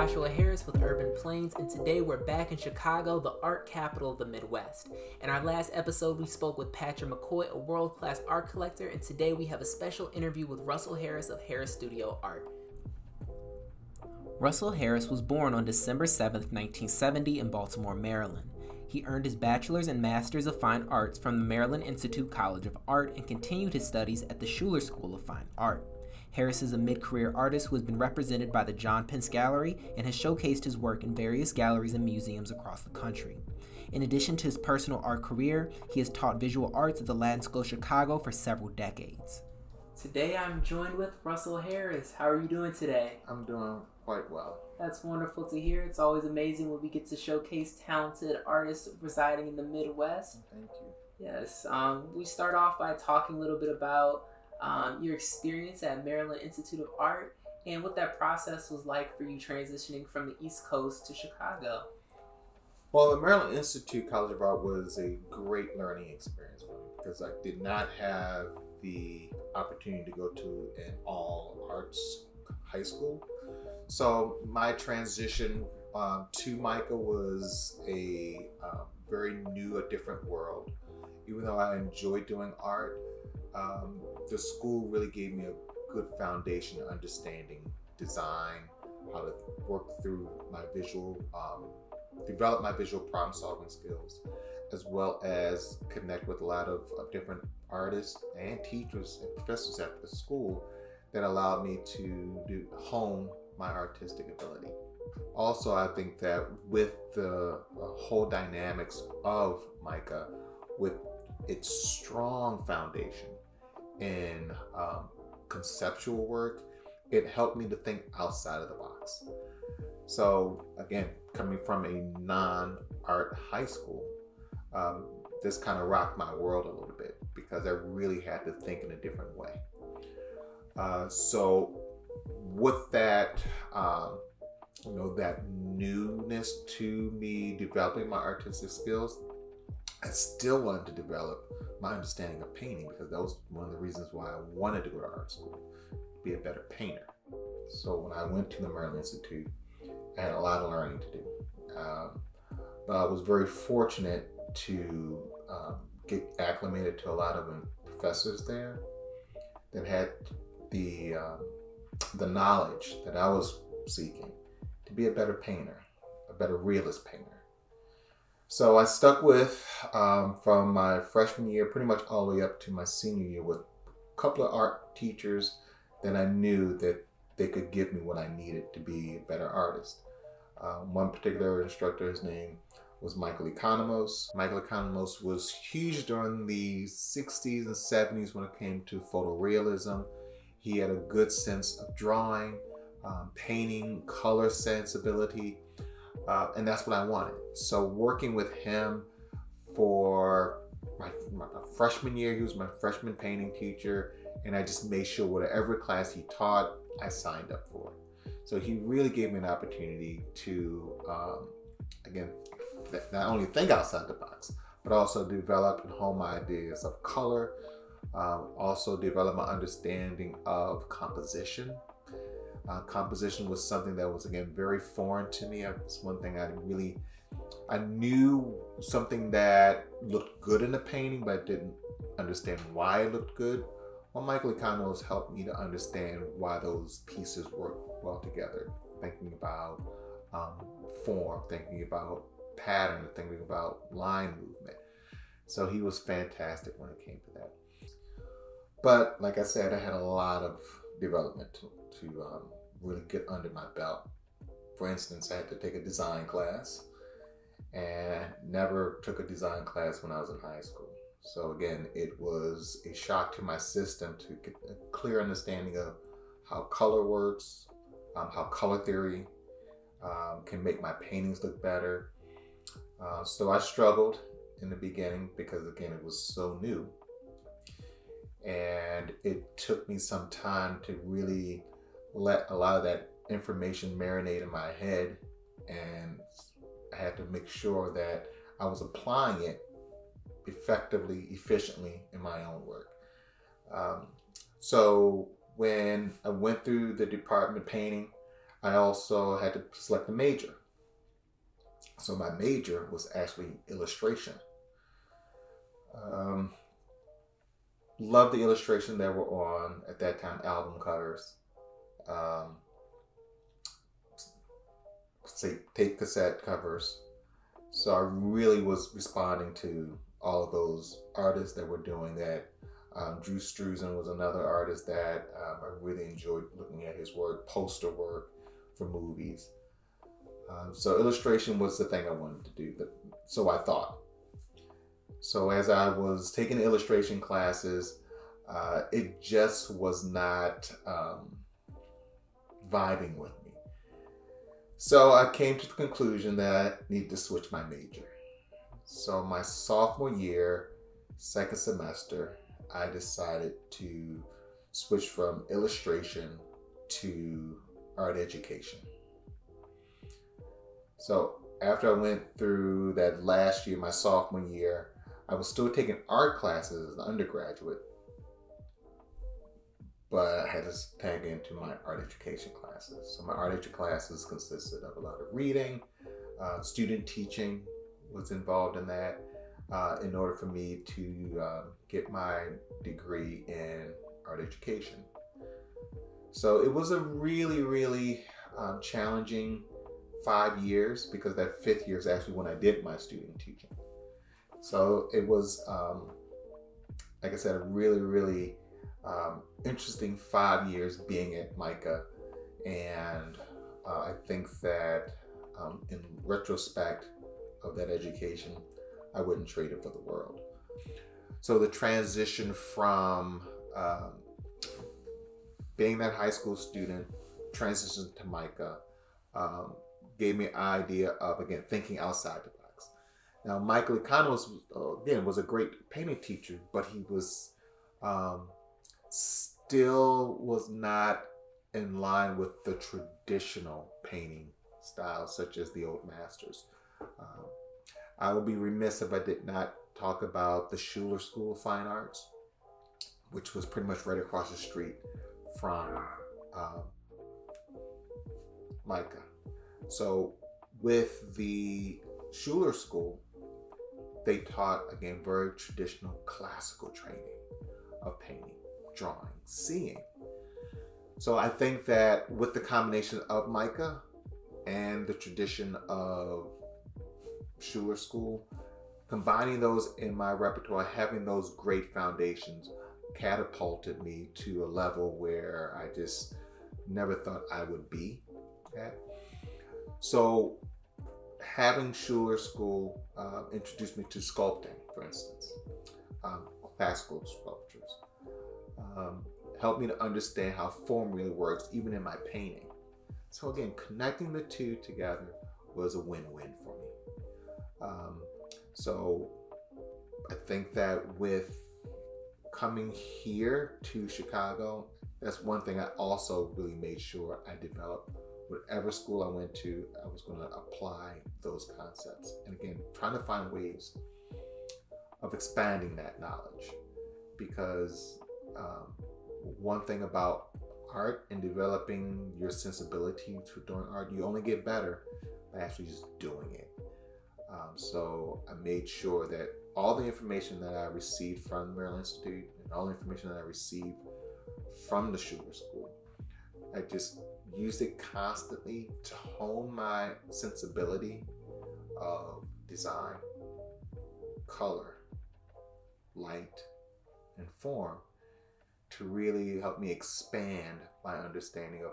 Joshua Harris with Urban Plains, and today we're back in Chicago, the art capital of the Midwest. In our last episode, we spoke with Patrick McCoy, a world-class art collector, and today we have a special interview with Russell Harris of Harris Studio Art. Russell Harris was born on December 7, 1970 in Baltimore, Maryland. He earned his bachelor's and master's of fine arts from the Maryland Institute College of Art and continued his studies at the Schuler School of Fine Art. Harris is a mid-career artist who has been represented by the John Pence Gallery and has showcased his work in various galleries and museums across the country. In addition to his personal art career, he has taught visual arts at the Latin School of Chicago for several decades. Today I'm joined with Russell Harris. How are you doing today? I'm doing quite well. That's wonderful to hear. It's always amazing when we get to showcase talented artists residing in the Midwest. Thank you. Yes. We start off by talking a little bit about your experience at Maryland Institute of Art and what that process was like for you transitioning from the East Coast to Chicago. Well, the Maryland Institute College of Art was a great learning experience for me because I did not have the opportunity to go to an all arts high school. So my transition to MICA was a very new, a different world. Even though I enjoyed doing art, the school really gave me a good foundation of understanding design, how to work through my visual, develop my visual problem solving skills, as well as connect with a lot of different artists and teachers and professors at the school that allowed me to hone my artistic ability. Also, I think that with the whole dynamics of MICA, with its strong foundation in conceptual work, it helped me to think outside of the box. So again, coming from a non-art high school, this kind of rocked my world a little bit because I really had to think in a different way. So with that, that newness to me developing my artistic skills, I still wanted to develop my understanding of painting because that was one of the reasons why I wanted to go to art school, be a better painter. So when I went to the Maryland Institute, I had a lot of learning to do. But I was very fortunate to get acclimated to a lot of professors there that had the knowledge that I was seeking to be a better painter, a better realist painter. So I stuck with, from my freshman year, pretty much all the way up to my senior year, with a couple of art teachers that I knew that they could give me what I needed to be a better artist. One particular instructor, his name was Michael Economos. Michael Economos was huge during the 60s and 70s when it came to photorealism. He had a good sense of drawing, painting, color sensibility, and that's what I wanted. So working with him for my freshman year, he was my freshman painting teacher, and I just made sure whatever class he taught, I signed up for. So he really gave me an opportunity to, again, not only think outside the box, but also develop and hone my ideas of color, also develop my understanding of composition. Composition was something that was, again, very foreign to me. It's one thing I knew something that looked good in a painting, but I didn't understand why it looked good. Well, Michael Economos helped me to understand why those pieces work well together. Thinking about form, thinking about pattern, thinking about line movement. So he was fantastic when it came to that. But like I said, I had a lot of development to really get under my belt. For instance, I had to take a design class, and never took a design class when I was in high school. So again, it was a shock to my system to get a clear understanding of how color works, how color theory can make my paintings look better. So I struggled in the beginning because, again, it was so new. And it took me some time to really let a lot of that information marinate in my head, and I had to make sure that I was applying it effectively, efficiently in my own work. So when I went through the department of painting, I also had to select a major. So my major was actually illustration. Um, Loved the illustration that were on at that time album covers, um, say tape cassette covers. So I really was responding to all of those artists that were doing that. Drew Struzan was another artist that I really enjoyed looking at his work, poster work for movies. So illustration was the thing I wanted to do. So I thought. So as I was taking illustration classes, it just was not vibing with me. So I came to the conclusion that I needed to switch my major. So my sophomore year, second semester, I decided to switch from illustration to art education. So after I went through that last year, my sophomore year, I was still taking art classes as an undergraduate, but I had to tag into my art education classes. So my art education classes consisted of a lot of reading, student teaching was involved in that, in order for me to get my degree in art education. So it was a really, really challenging 5 years, because that 5th year is actually when I did my student teaching. So it was, like I said, a really, really interesting 5 years being at MICA. And I think that in retrospect of that education, I wouldn't trade it for the world. So the transition from being that high school student, transition to MICA, gave me an idea of, again, thinking outside the box. Now, Michael Economos, again, was a great painting teacher, but he was still was not in line with the traditional painting styles, such as the old masters. I would be remiss if I did not talk about the Schuler School of Fine Arts, which was pretty much right across the street from MICA. So with the Schuler School, they taught, again, very traditional classical training of painting, drawing, seeing. So I think that with the combination of MICA and the tradition of Schuler School, combining those in my repertoire, having those great foundations, catapulted me to a level where I just never thought I would be at. So having Schuler School introduced me to sculpting, for instance, classical sculptures, helped me to understand how form really works, even in my painting. So again, connecting the two together was a win-win for me. So I think that with coming here to Chicago, that's one thing I also really made sure I developed. Whatever school I went to, I was going to apply those concepts. And again, trying to find ways of expanding that knowledge. Because one thing about art and developing your sensibility to doing art, you only get better by actually just doing it. So I made sure that all the information that I received from the Maryland Institute and all the information that I received from the Schuler School, I just used it constantly to hone my sensibility of design, color, light, and form to really help me expand my understanding of,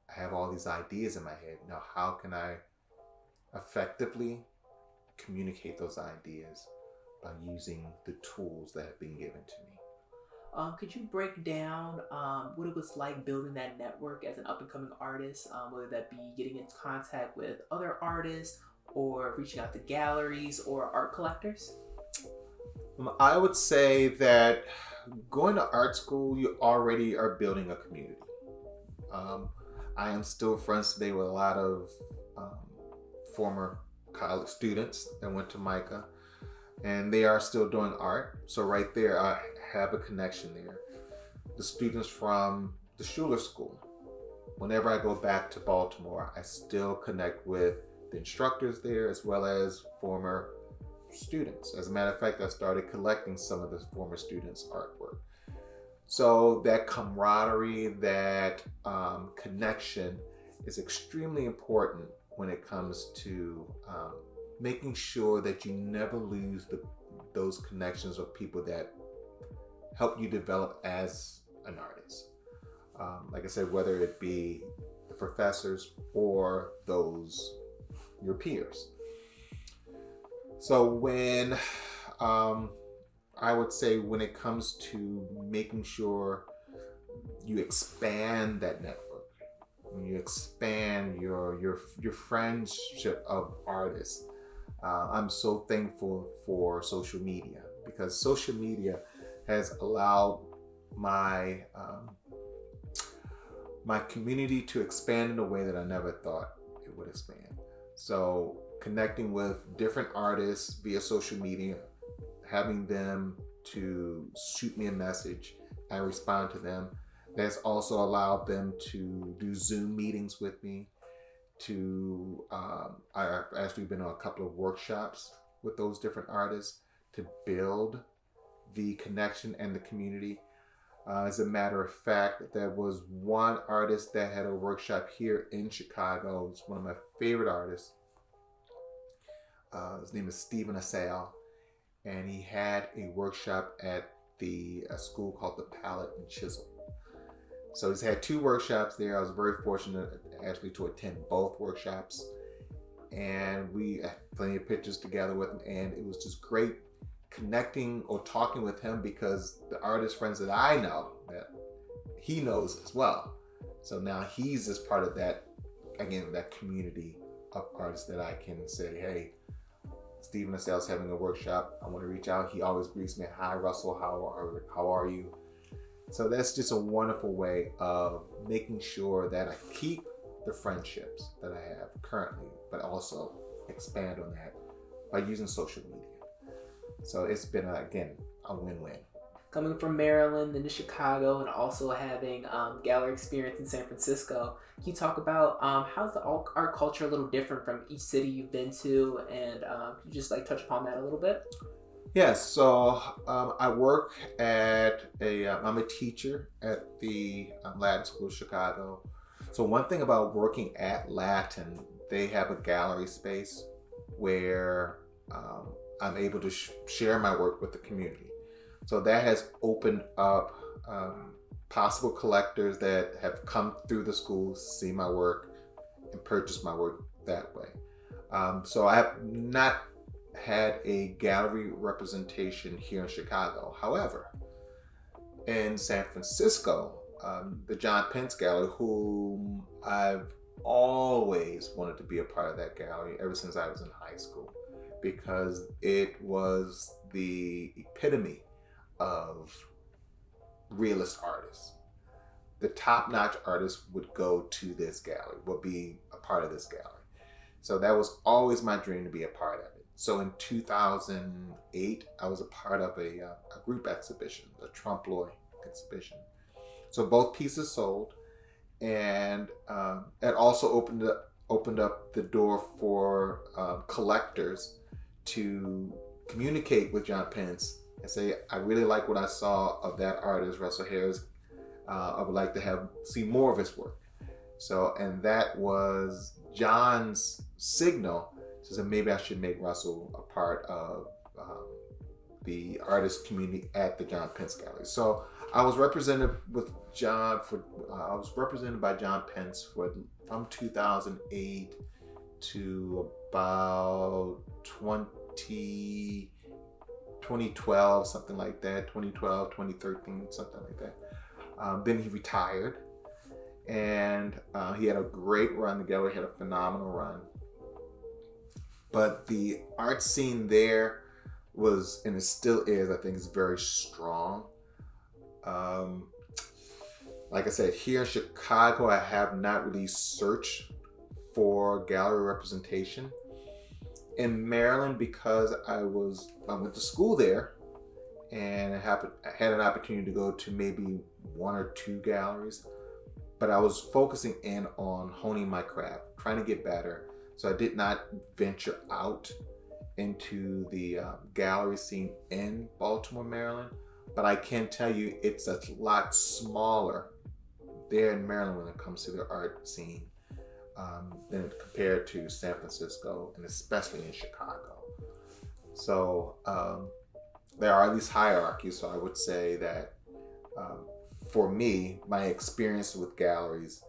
I have all these ideas in my head. Now, how can I effectively communicate those ideas by using the tools that have been given to me? Could you break down what it was like building that network as an up-and-coming artist, whether that be getting into contact with other artists or reaching out to galleries or art collectors? I would say that going to art school, you already are building a community. I am still friends today with a lot of former college students that went to MICA, and they are still doing art. So right there, I have a connection there. The students from the Schuler School, whenever I go back to Baltimore, I still connect with the instructors there as well as former students. As a matter of fact, I started collecting some of the former students' artwork. So that camaraderie, that connection is extremely important when it comes to making sure that you never lose those connections with people that help you develop as an artist. Like I said, whether it be the professors or your peers. So when I would say when it comes to making sure you expand that network, when you expand your friendship of artists, I'm so thankful for social media, because social media has allowed my my community to expand in a way that I never thought it would expand. So connecting with different artists via social media, having them to shoot me a message, I respond to them. That's also allowed them to do Zoom meetings with me. I've actually been on a couple of workshops with those different artists to build the connection and the community. As a matter of fact, there was one artist that had a workshop here in Chicago. It's one of my favorite artists. His name is Stephen Assail, and he had a workshop at a school called the Palette and Chisel. So he's had 2 workshops there. I was very fortunate actually to attend both workshops, and we had plenty of pictures together with him, and it was just great connecting or talking with him, because the artist friends that I know, that he knows as well. So now he's just part of that, again, that community of artists that I can say, hey, Stephen Assail's having a workshop. I want to reach out. He always greets me, hi Russell, how are you? So that's just a wonderful way of making sure that I keep the friendships that I have currently, but also expand on that by using social media. So it's been, again, a win-win. Coming from Maryland into Chicago and also having gallery experience in San Francisco, can you talk about how's the art culture a little different from each city you've been to, and can you just touch upon that a little bit? Yes, so I work I'm a teacher at the Latin School of Chicago. So one thing about working at Latin, they have a gallery space where I'm able to share my work with the community. So that has opened up possible collectors that have come through the school, see my work, and purchase my work that way. So I have not had a gallery representation here in Chicago. However, in San Francisco, the John Pence Gallery, whom I've always wanted to be a part of that gallery ever since I was in high school, because it was the epitome of realist artists. The top-notch artists would go to this gallery, would be a part of this gallery. So that was always my dream, to be a part of it. So in 2008, I was a part of a group exhibition, the Trompe l'oeil exhibition. So both pieces sold, and it also opened up the door for collectors to communicate with John Pence and say, I really like what I saw of that artist, Russell Harris. I would like to see more of his work. So, and that was John's signal. So said, maybe I should make Russell a part of the artist community at the John Pence Gallery. So I was represented by John Pence from 2008 to about 2012, something like that, 2012, 2013, something like that. Then he retired, and he had a great run. The gallery had a phenomenal run. But the art scene there was, and it still is, I think is very strong. Like I said, here in Chicago, I have not really searched for gallery representation. In Maryland, because I went to school there, and I had an opportunity to go to maybe 1 or 2 galleries. but I was focusing in on honing my craft, trying to get better. So I did not venture out into the gallery scene in Baltimore, Maryland. But I can tell you it's a lot smaller there in Maryland when it comes to the art scene than compared to San Francisco and especially in Chicago. So there are these hierarchies. So I would say that for me, my experience with galleries,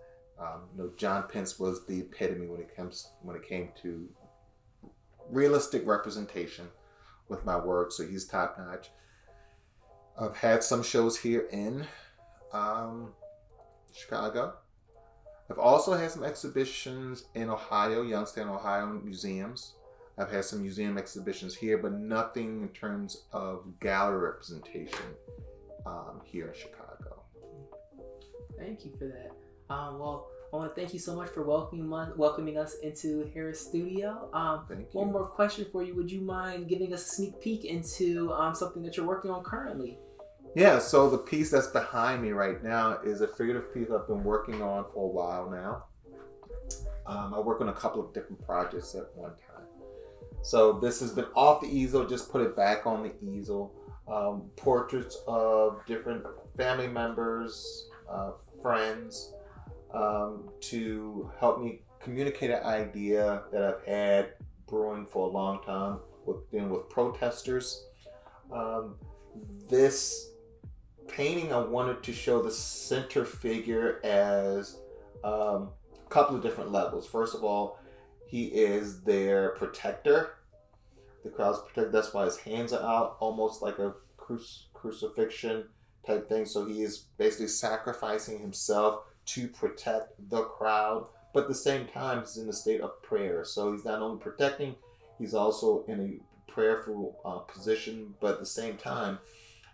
John Pence was the epitome when it came to realistic representation with my work. So he's top notch. I've had some shows here in Chicago. I've also had some exhibitions in Ohio, Youngstown, Ohio museums. I've had some museum exhibitions here, but nothing in terms of gallery representation here in Chicago. Thank you for that. Well, I want to thank you so much for welcoming us into Harris Studio. Thank you. One more question for you. Would you mind giving us a sneak peek into something that you're working on currently? Yeah, so the piece that's behind me right now is a figurative piece I've been working on for a while now. I work on a couple of different projects at one time. So this has been off the easel, just put it back on the easel. Portraits of different family members, friends, to help me communicate an idea that I've had brewing for a long time with protesters. This painting, I wanted to show the center figure as a couple of different levels. First of all, he is their protector, the crowd's protector. That's why his hands are out, almost like a crucifixion type thing. So he is basically sacrificing himself to protect the crowd, but at the same time, he's in a state of prayer. So he's not only protecting, he's also in a prayerful position, but at the same time,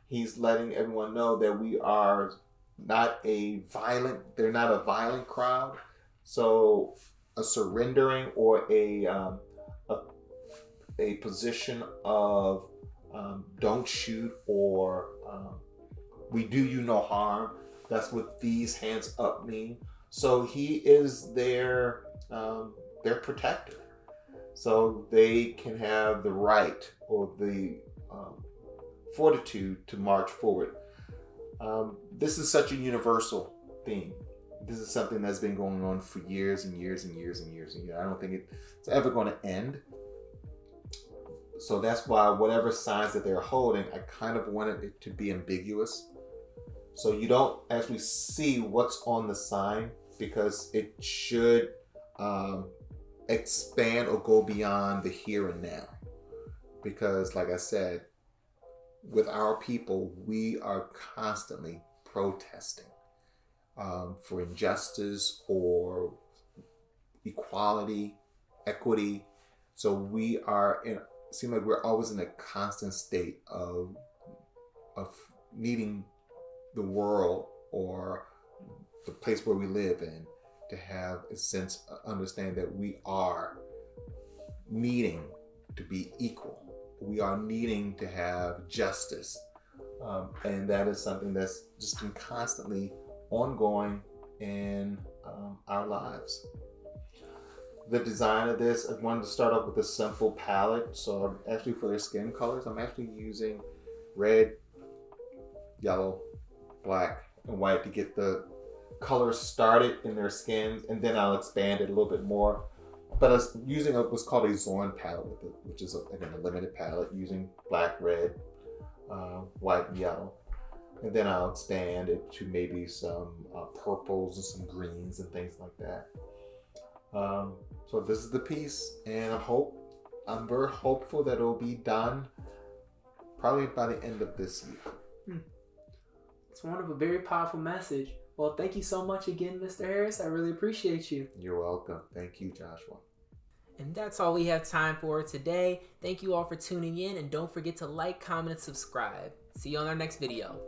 he's letting everyone know that we are not they're not a violent crowd. So a surrendering or a position of don't shoot or we do you no harm. That's what these hands up mean. So he is their protector. So they can have the right or the fortitude to march forward. This is such a universal theme. This is something that's been going on for years and years and years and years and years. I don't think it's ever going to end. So that's why whatever signs that they're holding, I kind of wanted it to be ambiguous. So you don't actually see what's on the sign because it should expand or go beyond the here and now. Because like I said, with our people, we are constantly protesting for injustice or equality, equity. So we are seem like we're always in a constant state of needing the world or the place where we live in to have a sense of understanding that we are needing to be equal. We are needing to have justice. And that is something that's just been constantly ongoing in our lives. The design of this, I wanted to start off with a simple palette. So actually for their skin colors, I'm actually using red, yellow, black, and white to get the colors started in their skins, and then I'll expand it a little bit more. But I was using what's called a Zorn palette, which is again a limited palette using black, red, white, and yellow. And then I'll expand it to maybe some purples and some greens and things like that. So this is the piece, and I'm very hopeful that it'll be done probably by the end of this year. It's one of a very powerful message. Well, thank you so much again, Mr. Harris. I really appreciate you. You're welcome. Thank you, Joshua. And that's all we have time for today. Thank you all for tuning in, and don't forget to like, comment, and subscribe. See you on our next video.